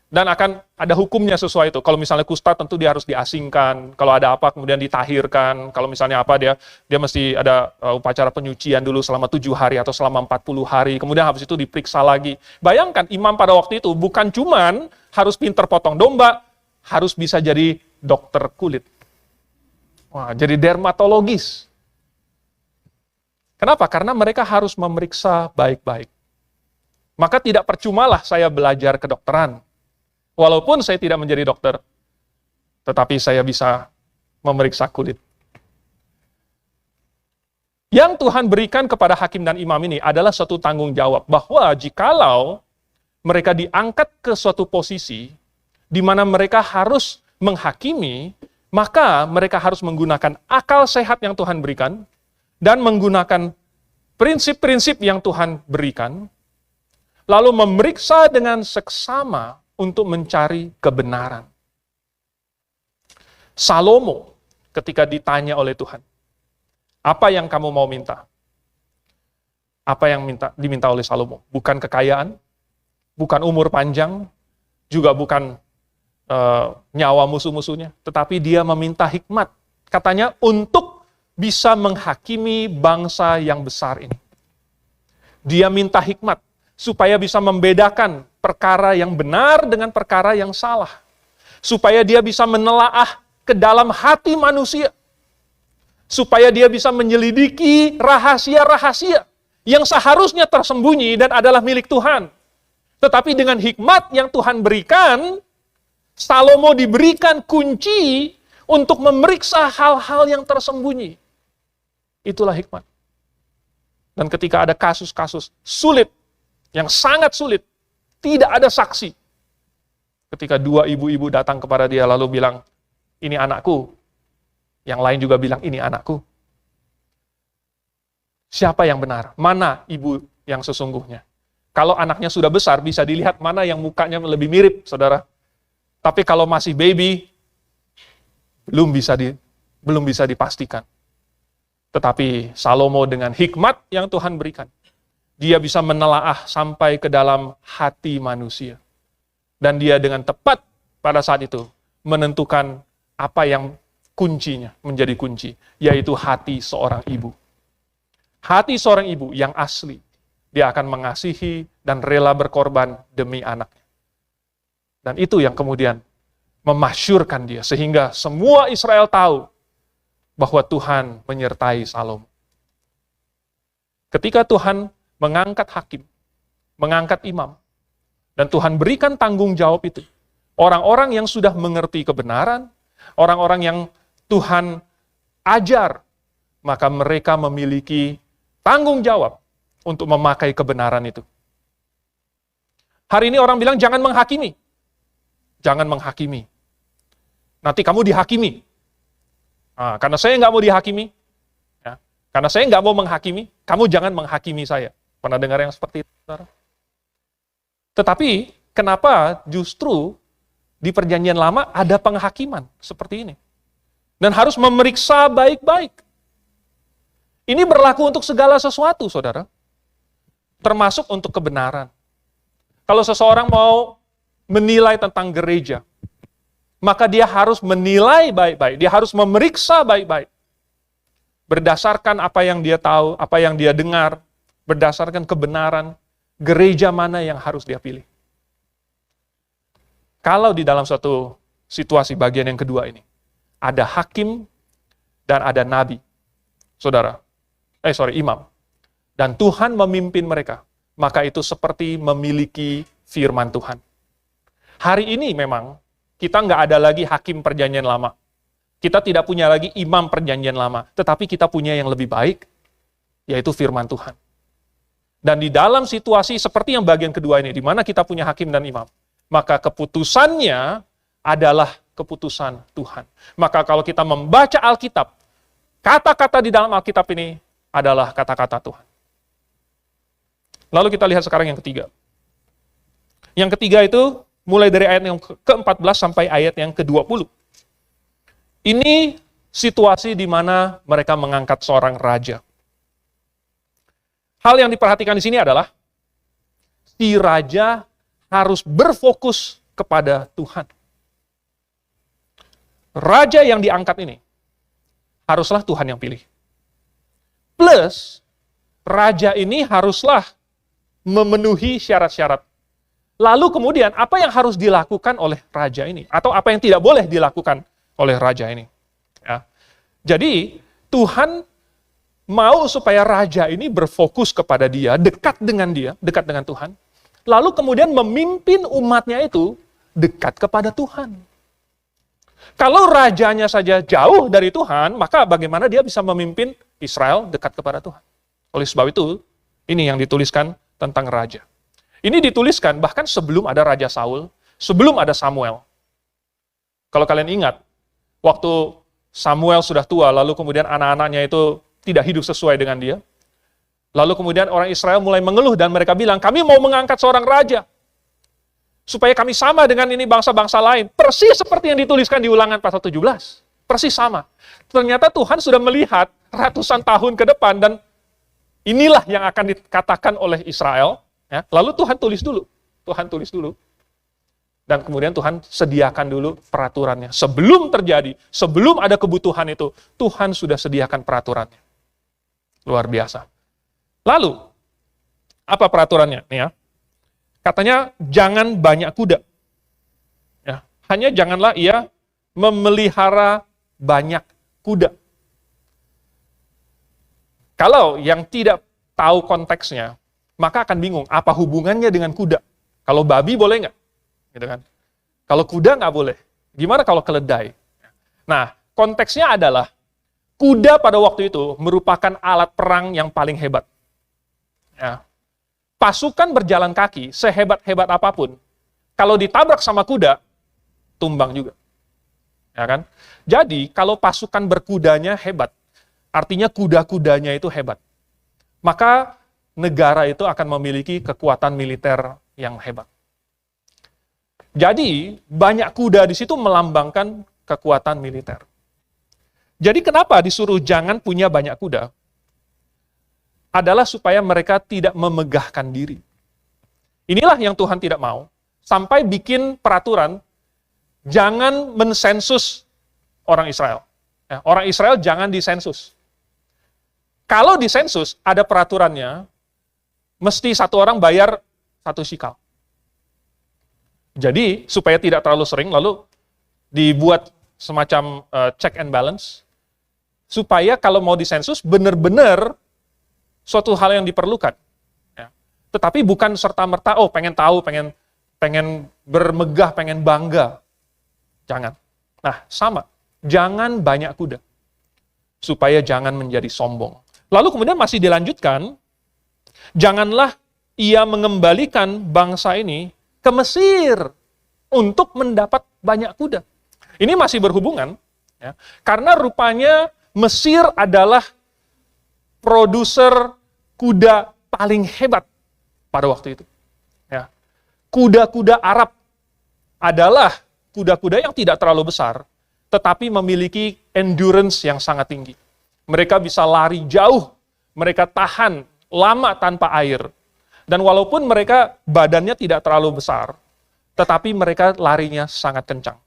dan akan ada hukumnya sesuai itu. Kalau misalnya kusta tentu dia harus diasingkan. Kalau ada apa kemudian ditahirkan. Kalau misalnya apa dia mesti ada upacara penyucian dulu selama 7 hari atau selama 40 hari. Kemudian habis itu diperiksa lagi. Bayangkan imam pada waktu itu bukan cuman harus pinter potong domba, harus bisa jadi dokter kulit. Wah, jadi dermatologis. Kenapa? Karena mereka harus memeriksa baik-baik. Maka tidak percumalah saya belajar kedokteran. Walaupun saya tidak menjadi dokter, tetapi saya bisa memeriksa kulit. Yang Tuhan berikan kepada hakim dan imam ini adalah suatu tanggung jawab, bahwa jikalau mereka diangkat ke suatu posisi, di mana mereka harus menghakimi, maka mereka harus menggunakan akal sehat yang Tuhan berikan, dan menggunakan prinsip-prinsip yang Tuhan berikan, lalu memeriksa dengan seksama, untuk mencari kebenaran. Salomo ketika ditanya oleh Tuhan, apa yang kamu mau minta? Apa yang diminta oleh Salomo? Bukan kekayaan, bukan umur panjang, juga bukan nyawa musuh-musuhnya, tetapi dia meminta hikmat. Katanya untuk bisa menghakimi bangsa yang besar ini. Dia minta hikmat supaya bisa membedakan perkara yang benar dengan perkara yang salah. Supaya dia bisa menelaah ke dalam hati manusia. Supaya dia bisa menyelidiki rahasia-rahasia yang seharusnya tersembunyi dan adalah milik Tuhan. Tetapi dengan hikmat yang Tuhan berikan, Salomo diberikan kunci untuk memeriksa hal-hal yang tersembunyi. Itulah hikmat. Dan ketika ada kasus-kasus sulit, yang sangat sulit, tidak ada saksi. Ketika 2 ibu-ibu datang kepada dia lalu bilang, ini anakku. Yang lain juga bilang, ini anakku. Siapa yang benar? Mana ibu yang sesungguhnya? Kalau anaknya sudah besar, bisa dilihat mana yang mukanya lebih mirip, saudara. Tapi kalau masih baby, belum bisa dipastikan. Tetapi Salomo dengan hikmat yang Tuhan berikan, dia bisa menelaah sampai ke dalam hati manusia. Dan dia dengan tepat pada saat itu menentukan apa yang kuncinya menjadi kunci, yaitu hati seorang ibu. Hati seorang ibu yang asli, dia akan mengasihi dan rela berkorban demi anaknya. Dan itu yang kemudian memasyurkan dia, sehingga semua Israel tahu bahwa Tuhan menyertai Salomo. Ketika Tuhan mengangkat hakim, mengangkat imam, dan Tuhan berikan tanggung jawab itu, Orang-orang yang sudah mengerti kebenaran, orang-orang yang Tuhan ajar, maka mereka memiliki tanggung jawab untuk memakai kebenaran itu. Hari ini orang bilang jangan menghakimi. Jangan menghakimi. Nanti kamu dihakimi. Nah, karena saya nggak mau dihakimi, ya, karena saya nggak mau menghakimi, kamu jangan menghakimi saya. Pernah dengar yang seperti itu, saudara? Tetapi, kenapa justru di Perjanjian Lama ada penghakiman seperti ini? Dan harus memeriksa baik-baik. Ini berlaku untuk segala sesuatu, saudara. Termasuk untuk kebenaran. Kalau seseorang mau menilai tentang gereja, maka dia harus menilai baik-baik. Dia harus memeriksa baik-baik. Berdasarkan apa yang dia tahu, apa yang dia dengar, berdasarkan kebenaran, gereja mana yang harus dia pilih. Kalau di dalam suatu situasi bagian yang kedua ini, ada hakim dan ada nabi, imam. Dan Tuhan memimpin mereka, maka itu seperti memiliki firman Tuhan. Hari ini memang, kita nggak ada lagi hakim Perjanjian Lama. Kita tidak punya lagi imam Perjanjian Lama, tetapi kita punya yang lebih baik, yaitu firman Tuhan. Dan di dalam situasi seperti yang bagian kedua ini, di mana kita punya hakim dan imam, maka keputusannya adalah keputusan Tuhan. Maka kalau kita membaca Alkitab, kata-kata di dalam Alkitab ini adalah kata-kata Tuhan. Lalu kita lihat sekarang yang ketiga. Yang ketiga itu mulai dari ayat yang ke-14 sampai ayat yang ke-20. Ini situasi di mana mereka mengangkat seorang raja. Hal yang diperhatikan di sini adalah si raja harus berfokus kepada Tuhan. Raja yang diangkat ini haruslah Tuhan yang pilih. Plus, raja ini haruslah memenuhi syarat-syarat. Lalu kemudian, apa yang harus dilakukan oleh raja ini? Atau apa yang tidak boleh dilakukan oleh raja ini? Ya. Jadi, Tuhan mau supaya raja ini berfokus kepada dia, dekat dengan Tuhan. Lalu kemudian memimpin umatnya itu dekat kepada Tuhan. Kalau rajanya saja jauh dari Tuhan, maka bagaimana dia bisa memimpin Israel dekat kepada Tuhan? Oleh sebab itu, ini yang dituliskan tentang raja. Ini dituliskan bahkan sebelum ada Raja Saul, sebelum ada Samuel. Kalau kalian ingat, waktu Samuel sudah tua, lalu kemudian anak-anaknya itu tidak hidup sesuai dengan dia. Lalu kemudian orang Israel mulai mengeluh dan mereka bilang, kami mau mengangkat seorang raja. Supaya kami sama dengan ini bangsa-bangsa lain. Persis seperti yang dituliskan di Ulangan pasal 17. Persis sama. Ternyata Tuhan sudah melihat ratusan tahun ke depan dan inilah yang akan dikatakan oleh Israel. Ya. Lalu Tuhan tulis dulu. Dan kemudian Tuhan sediakan dulu peraturannya. Sebelum terjadi, sebelum ada kebutuhan itu, Tuhan sudah sediakan peraturannya. Luar biasa. Lalu, apa peraturannya? Nih ya. Katanya, jangan banyak kuda. Ya. Hanya janganlah ia memelihara banyak kuda. Kalau yang tidak tahu konteksnya, maka akan bingung, apa hubungannya dengan kuda? Kalau babi boleh nggak? Gitu kan? Kalau kuda nggak boleh. Gimana kalau keledai? Nah, konteksnya adalah, kuda pada waktu itu merupakan alat perang yang paling hebat. Ya. Pasukan berjalan kaki, sehebat-hebat apapun, kalau ditabrak sama kuda, tumbang juga. Ya kan? Jadi, kalau pasukan berkudanya hebat, artinya kuda-kudanya itu hebat. Maka negara itu akan memiliki kekuatan militer yang hebat. Jadi, banyak kuda di situ melambangkan kekuatan militer. Jadi kenapa disuruh jangan punya banyak kuda? Adalah supaya mereka tidak memegahkan diri. Inilah yang Tuhan tidak mau. Sampai bikin peraturan, jangan mensensus orang Israel. Ya, orang Israel jangan disensus. Kalau disensus, ada peraturannya, mesti satu orang bayar 1 shikal. Jadi, supaya tidak terlalu sering, lalu dibuat semacam check and balance, supaya kalau mau disensus, benar-benar suatu hal yang diperlukan. Ya. Tetapi bukan serta-merta, pengen tahu, pengen pengen bermegah, pengen bangga. Jangan. Nah, sama. Jangan banyak kuda. Supaya jangan menjadi sombong. Lalu kemudian masih dilanjutkan, janganlah ia mengembalikan bangsa ini ke Mesir untuk mendapat banyak kuda. Ini masih berhubungan, ya, karena rupanya Mesir adalah produser kuda paling hebat pada waktu itu. Ya. Kuda-kuda Arab adalah kuda-kuda yang tidak terlalu besar, tetapi memiliki endurance yang sangat tinggi. Mereka bisa lari jauh, mereka tahan lama tanpa air. Dan walaupun mereka badannya tidak terlalu besar, tetapi mereka larinya sangat kencang.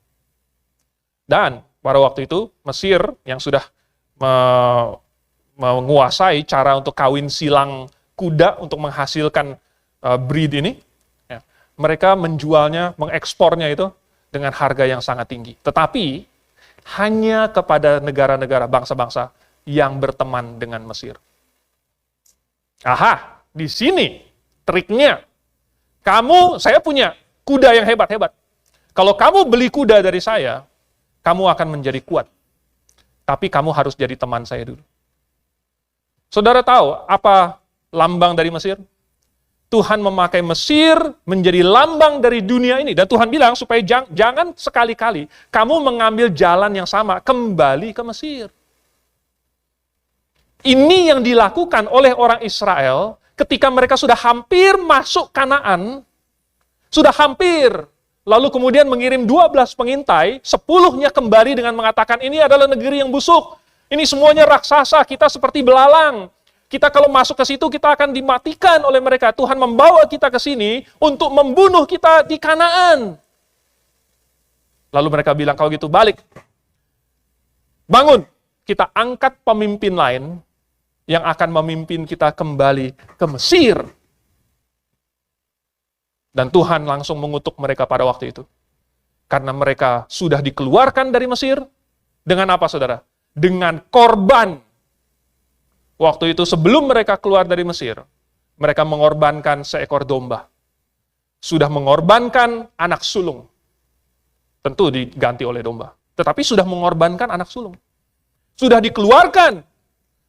Dan pada waktu itu, Mesir yang sudah menguasai cara untuk kawin silang kuda untuk menghasilkan breed ini, ya, mereka menjualnya, mengekspornya itu dengan harga yang sangat tinggi. Tetapi hanya kepada negara-negara bangsa-bangsa yang berteman dengan Mesir. Aha, di sini triknya. Saya punya kuda yang hebat-hebat. Kalau kamu beli kuda dari saya, kamu akan menjadi kuat. Tapi kamu harus jadi teman saya dulu. Saudara tahu apa lambang dari Mesir? Tuhan memakai Mesir menjadi lambang dari dunia ini. Dan Tuhan bilang supaya jangan sekali-kali kamu mengambil jalan yang sama, kembali ke Mesir. Ini yang dilakukan oleh orang Israel ketika mereka sudah hampir masuk Kanaan, sudah hampir, lalu kemudian mengirim 12 pengintai, 10-nya kembali dengan mengatakan, ini adalah negeri yang busuk, ini semuanya raksasa, kita seperti belalang. Kita kalau masuk ke situ, kita akan dimatikan oleh mereka. Tuhan membawa kita ke sini untuk membunuh kita di Kanaan. Lalu mereka bilang, kalau gitu balik. Bangun, kita angkat pemimpin lain yang akan memimpin kita kembali ke Mesir. Dan Tuhan langsung mengutuk mereka pada waktu itu. Karena mereka sudah dikeluarkan dari Mesir. Dengan apa, saudara? Dengan korban. Waktu itu sebelum mereka keluar dari Mesir, mereka mengorbankan seekor domba. Sudah mengorbankan anak sulung. Tentu diganti oleh domba. Tetapi sudah mengorbankan anak sulung. Sudah dikeluarkan.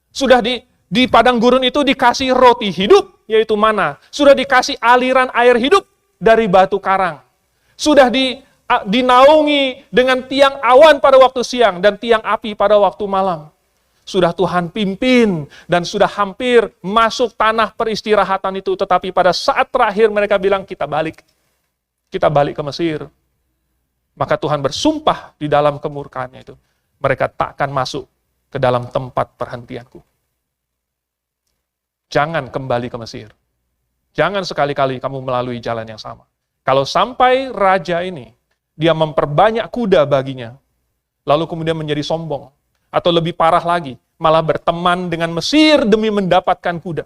Sudah di padang gurun itu dikasih roti hidup, yaitu mana. Sudah dikasih aliran air hidup dari batu karang. Sudah dinaungi dengan tiang awan pada waktu siang dan tiang api pada waktu malam. Sudah Tuhan pimpin dan sudah hampir masuk tanah peristirahatan itu. Tetapi pada saat terakhir mereka bilang, kita balik. Kita balik ke Mesir. Maka Tuhan bersumpah di dalam kemurkaannya itu. Mereka takkan masuk ke dalam tempat perhentianku. Jangan kembali ke Mesir. Jangan sekali-kali kamu melalui jalan yang sama. Kalau sampai raja ini, dia memperbanyak kuda baginya, lalu kemudian menjadi sombong, atau lebih parah lagi, malah berteman dengan Mesir demi mendapatkan kuda.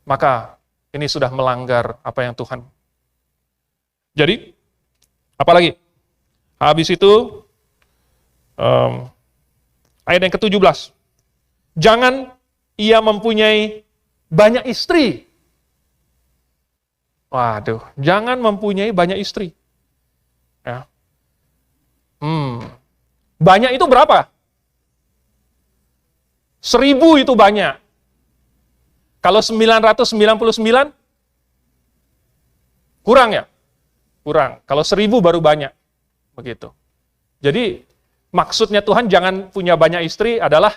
Maka ini sudah melanggar apa yang Tuhan. Jadi, apalagi? Habis itu, ayat yang ke-17. Jangan ia mempunyai banyak istri. Waduh, jangan mempunyai banyak istri. Ya. Banyak itu berapa? 1000 itu banyak. Kalau 999, kurang ya? Kurang. Kalau 1000 baru banyak. Begitu. Jadi, maksudnya Tuhan jangan punya banyak istri adalah,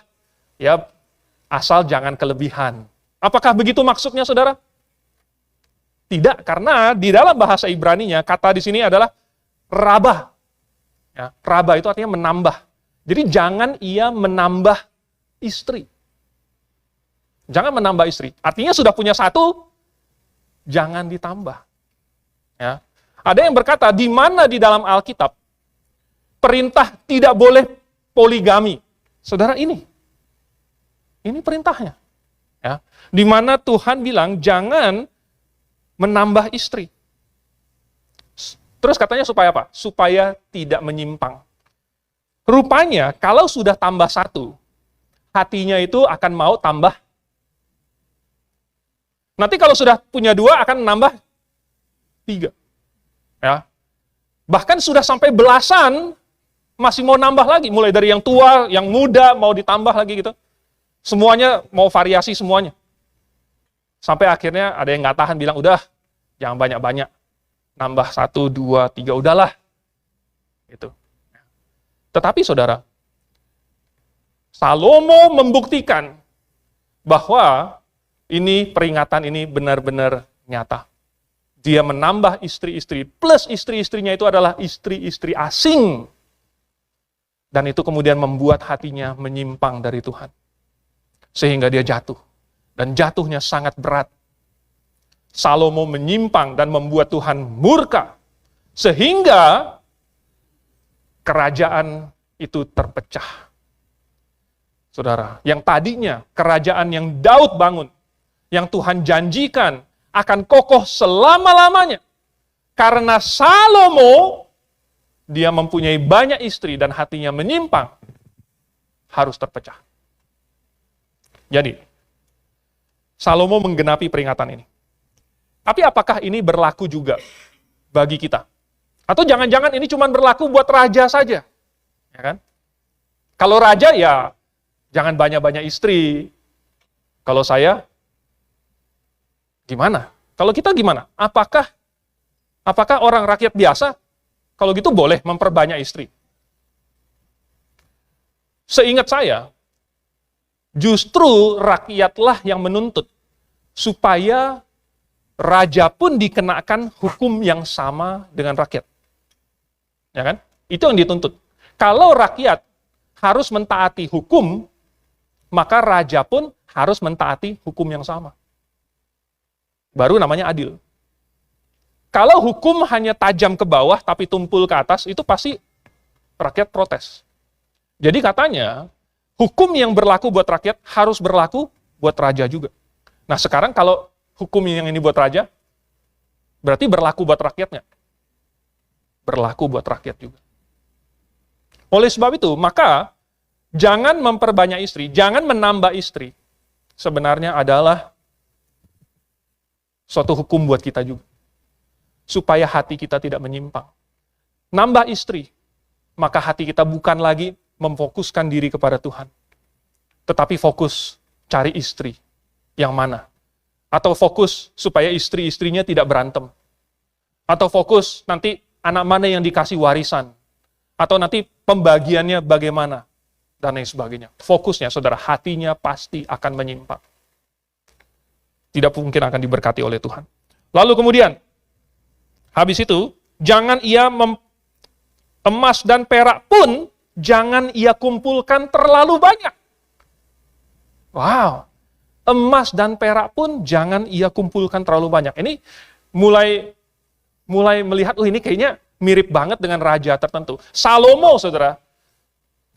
ya, asal jangan kelebihan. Apakah begitu maksudnya, saudara? Tidak, karena di dalam bahasa Ibrani-nya, kata di sini adalah rabah. Ya, rabah itu artinya menambah. Jadi jangan ia menambah istri. Jangan menambah istri. Artinya sudah punya satu, jangan ditambah. Ya. Ada yang berkata, di mana di dalam Alkitab perintah tidak boleh poligami? Saudara, ini perintahnya. Ya. Di mana Tuhan bilang, jangan menambah istri. Terus katanya supaya apa? Supaya tidak menyimpang. Rupanya, kalau sudah tambah satu, hatinya itu akan mau tambah. Nanti kalau sudah punya 2, akan nambah 3. Ya. Bahkan sudah sampai belasan, masih mau nambah lagi. Mulai dari yang tua, yang muda, mau ditambah lagi gitu. Semuanya mau variasi semuanya. Sampai akhirnya ada yang nggak tahan, bilang, udah, jangan banyak-banyak. Nambah 1, 2, 3, udahlah. Gitu. Tetapi saudara, Salomo membuktikan bahwa ini peringatan ini benar-benar nyata. Dia menambah istri-istri, plus istri-istrinya itu adalah istri-istri asing. Dan itu kemudian membuat hatinya menyimpang dari Tuhan. Sehingga dia jatuh. Dan jatuhnya sangat berat. Salomo menyimpang dan membuat Tuhan murka. Sehingga kerajaan itu terpecah. Saudara, yang tadinya kerajaan yang Daud bangun, yang Tuhan janjikan akan kokoh selama-lamanya. Karena Salomo, dia mempunyai banyak istri dan hatinya menyimpang, harus terpecah. Jadi, Salomo menggenapi peringatan ini. Tapi apakah ini berlaku juga bagi kita? Atau jangan-jangan ini cuma berlaku buat raja saja? Ya kan? Kalau raja ya jangan banyak-banyak istri. Kalau saya, gimana? Kalau kita gimana? Apakah orang rakyat biasa, kalau gitu boleh memperbanyak istri? Seingat saya, justru rakyatlah yang menuntut supaya raja pun dikenakan hukum yang sama dengan rakyat. Ya kan? Itu yang dituntut. Kalau rakyat harus mentaati hukum, maka raja pun harus mentaati hukum yang sama. Baru namanya adil. Kalau hukum hanya tajam ke bawah tapi tumpul ke atas, itu pasti rakyat protes. Jadi katanya, hukum yang berlaku buat rakyat harus berlaku buat raja juga. Nah sekarang kalau hukum yang ini buat raja, berarti berlaku buat rakyatnya. Berlaku buat rakyat juga. Oleh sebab itu, maka jangan memperbanyak istri, jangan menambah istri. Sebenarnya adalah suatu hukum buat kita juga. Supaya hati kita tidak menyimpang. Nambah istri, maka hati kita bukan lagi memfokuskan diri kepada Tuhan. Tetapi fokus cari istri yang mana. Atau fokus supaya istri-istrinya tidak berantem. Atau fokus nanti anak mana yang dikasih warisan. Atau nanti pembagiannya bagaimana. Dan lain sebagainya. Fokusnya, saudara, hatinya pasti akan menyimpang. Tidak mungkin akan diberkati oleh Tuhan. Lalu kemudian, habis itu, jangan ia emas dan perak pun, jangan ia kumpulkan terlalu banyak. Wow. Emas dan perak pun jangan ia kumpulkan terlalu banyak. Ini mulai melihat, ini kayaknya mirip banget dengan raja tertentu. Salomo, saudara,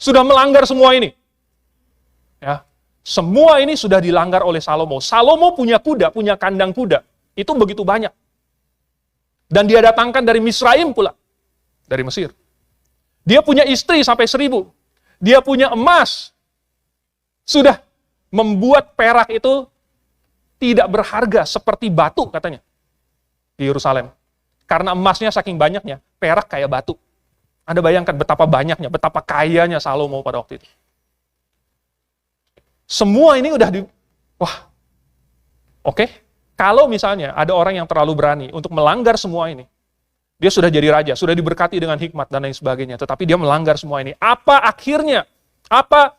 sudah melanggar semua ini. Ya, semua ini sudah dilanggar oleh Salomo. Salomo punya kuda, punya kandang kuda. Itu begitu banyak. Dan dia datangkan dari Misraim pula. Dari Mesir. Dia punya istri sampai 1.000. Dia punya emas. Sudah membuat perak itu tidak berharga seperti batu katanya di Yerusalem. Karena emasnya saking banyaknya, perak kayak batu. Anda bayangkan betapa banyaknya, betapa kayanya Salomo pada waktu itu. Semua ini udah oke. Kalau misalnya ada orang yang terlalu berani untuk melanggar semua ini, dia sudah jadi raja, sudah diberkati dengan hikmat dan lain sebagainya, tetapi dia melanggar semua ini. Apa akhirnya? Apa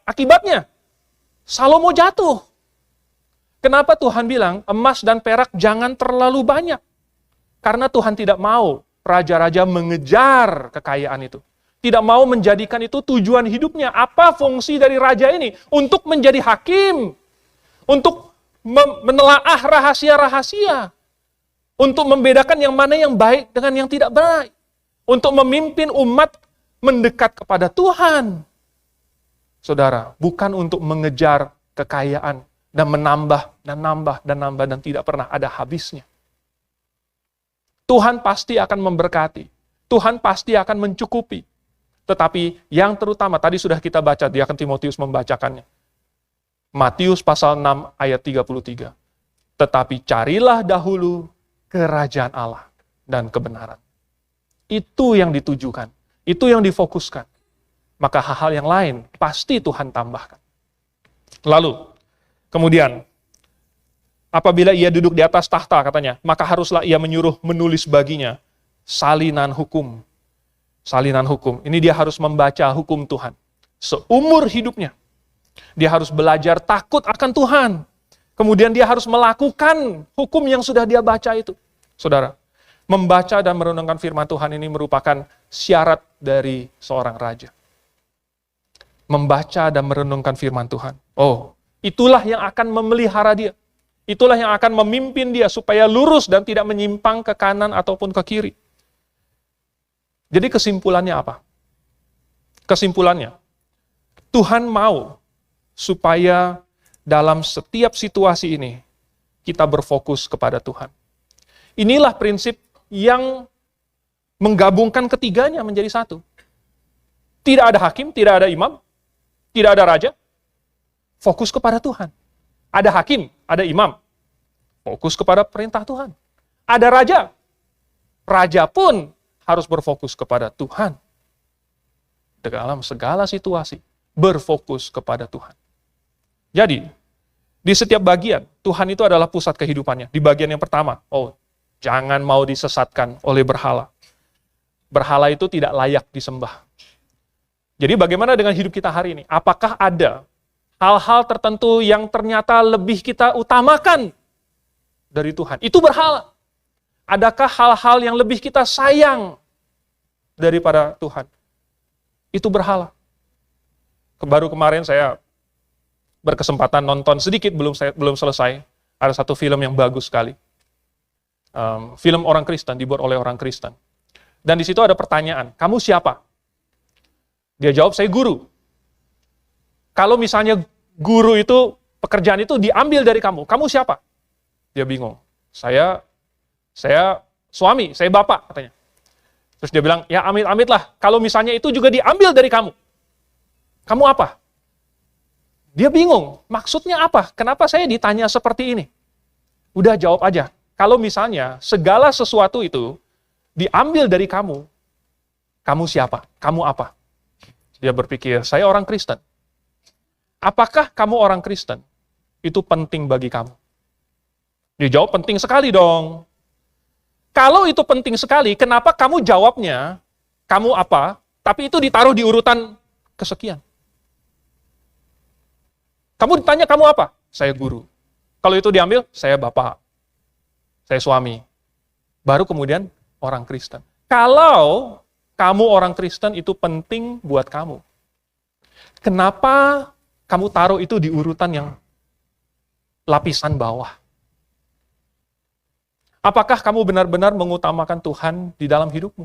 akibatnya? Salomo jatuh. Kenapa Tuhan bilang emas dan perak jangan terlalu banyak? Karena Tuhan tidak mau raja-raja mengejar kekayaan itu. Tidak mau menjadikan itu tujuan hidupnya. Apa fungsi dari raja ini? Untuk menjadi hakim. Untuk menelaah rahasia-rahasia. Untuk membedakan yang mana yang baik dengan yang tidak baik. Untuk memimpin umat mendekat kepada Tuhan. Saudara, bukan untuk mengejar kekayaan dan menambah dan nambah dan nambah dan tidak pernah ada habisnya. Tuhan pasti akan memberkati. Tuhan pasti akan mencukupi. Tetapi yang terutama, tadi sudah kita baca, Diakon Timotius membacakannya. Matius pasal 6 ayat 33. Tetapi carilah dahulu kerajaan Allah dan kebenaran. Itu yang ditujukan, itu yang difokuskan. Maka hal-hal yang lain pasti Tuhan tambahkan. Lalu, kemudian, apabila ia duduk di atas tahta katanya, maka haruslah ia menyuruh menulis baginya salinan hukum. Salinan hukum. Ini dia harus membaca hukum Tuhan. Seumur hidupnya. Dia harus belajar takut akan Tuhan. Kemudian dia harus melakukan hukum yang sudah dia baca itu. Saudara, membaca dan merenungkan firman Tuhan ini merupakan syarat dari seorang raja. Membaca dan merenungkan firman Tuhan. Oh, itulah yang akan memelihara dia. Itulah yang akan memimpin dia supaya lurus dan tidak menyimpang ke kanan ataupun ke kiri. Jadi kesimpulannya apa? Kesimpulannya, Tuhan mau supaya dalam setiap situasi ini kita berfokus kepada Tuhan. Inilah prinsip yang menggabungkan ketiganya menjadi satu. Tidak ada hakim, tidak ada imam, tidak ada raja. Fokus kepada Tuhan. Ada hakim, ada imam. Fokus kepada perintah Tuhan. Ada raja. Raja pun harus berfokus kepada Tuhan. Dalam segala situasi, berfokus kepada Tuhan. Jadi, di setiap bagian, Tuhan itu adalah pusat kehidupannya. Di bagian yang pertama, jangan mau disesatkan oleh berhala. Berhala itu tidak layak disembah. Jadi bagaimana dengan hidup kita hari ini? Apakah ada hal-hal tertentu yang ternyata lebih kita utamakan dari Tuhan? Itu berhala. Adakah hal-hal yang lebih kita sayang daripada Tuhan? Itu berhala. Baru kemarin saya berkesempatan nonton sedikit, belum selesai. Ada satu film yang bagus sekali. Film orang Kristen, dibuat oleh orang Kristen. Dan di situ ada pertanyaan, kamu siapa? Dia jawab, saya guru. Kalau misalnya guru itu, pekerjaan itu diambil dari kamu siapa? Dia bingung. Saya suami, saya bapak, katanya. Terus dia bilang, ya amit-amit lah, kalau misalnya itu juga diambil dari kamu apa? Dia bingung, maksudnya apa? Kenapa saya ditanya seperti ini? Udah jawab aja. Kalau misalnya segala sesuatu itu diambil dari kamu siapa? Kamu apa? Dia berpikir, saya orang Kristen. Apakah kamu orang Kristen? Itu penting bagi kamu. Dia jawab, penting sekali dong. Kalau itu penting sekali, kenapa kamu jawabnya, kamu apa, tapi itu ditaruh di urutan kesekian? Kamu ditanya, kamu apa? Saya guru. Kalau itu diambil, saya bapak. Saya suami. Baru kemudian orang Kristen. Kalau kamu orang Kristen itu penting buat kamu. Kenapa kamu taruh itu di urutan yang lapisan bawah? Apakah kamu benar-benar mengutamakan Tuhan di dalam hidupmu?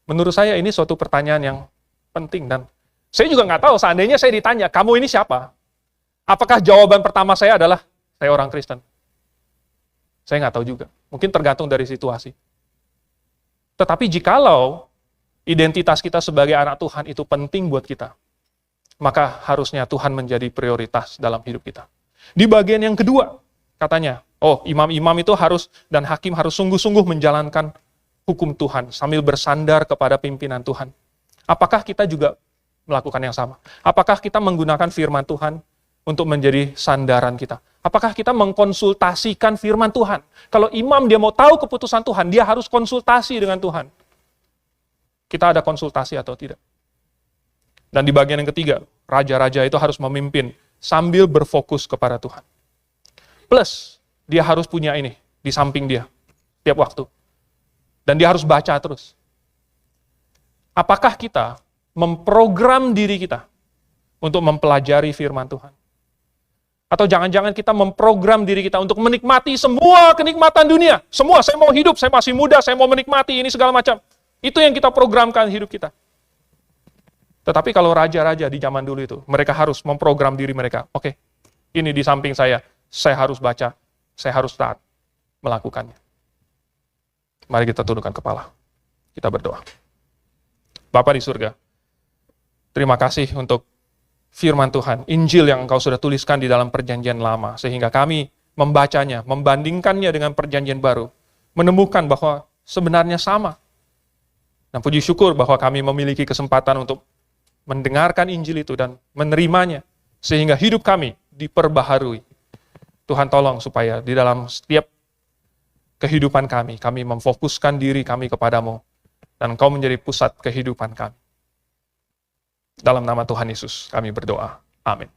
Menurut saya ini suatu pertanyaan yang penting, dan saya juga nggak tahu, seandainya saya ditanya, kamu ini siapa? Apakah jawaban pertama saya adalah, saya orang Kristen? Saya nggak tahu juga. Mungkin tergantung dari situasi. Tetapi jikalau identitas kita sebagai anak Tuhan itu penting buat kita, maka harusnya Tuhan menjadi prioritas dalam hidup kita. Di bagian yang kedua, katanya, imam-imam itu harus, dan hakim harus sungguh-sungguh menjalankan hukum Tuhan, sambil bersandar kepada pimpinan Tuhan. Apakah kita juga melakukan yang sama? Apakah kita menggunakan firman Tuhan untuk menjadi sandaran kita? Apakah kita mengkonsultasikan firman Tuhan? Kalau imam dia mau tahu keputusan Tuhan, dia harus konsultasi dengan Tuhan. Kita ada konsultasi atau tidak? Dan di bagian yang ketiga, raja-raja itu harus memimpin sambil berfokus kepada Tuhan. Plus, dia harus punya ini di samping dia tiap waktu. Dan dia harus baca terus. Apakah kita memprogram diri kita untuk mempelajari firman Tuhan? Atau jangan-jangan kita memprogram diri kita untuk menikmati semua kenikmatan dunia. Semua, saya mau hidup, saya masih muda, saya mau menikmati ini segala macam. Itu yang kita programkan hidup kita. Tetapi kalau raja-raja di zaman dulu itu, mereka harus memprogram diri mereka. Oke, ini di samping saya harus baca, saya harus taat melakukannya. Mari kita tundukkan kepala. Kita berdoa. Bapa di surga, terima kasih untuk firman Tuhan, Injil yang Engkau sudah tuliskan di dalam perjanjian lama, sehingga kami membacanya, membandingkannya dengan perjanjian baru, menemukan bahwa sebenarnya sama. Dan puji syukur bahwa kami memiliki kesempatan untuk mendengarkan Injil itu dan menerimanya, sehingga hidup kami diperbaharui. Tuhan tolong supaya di dalam setiap kehidupan kami memfokuskan diri kami kepadamu, dan Engkau menjadi pusat kehidupan kami. Dalam nama Tuhan Yesus kami berdoa. Amin.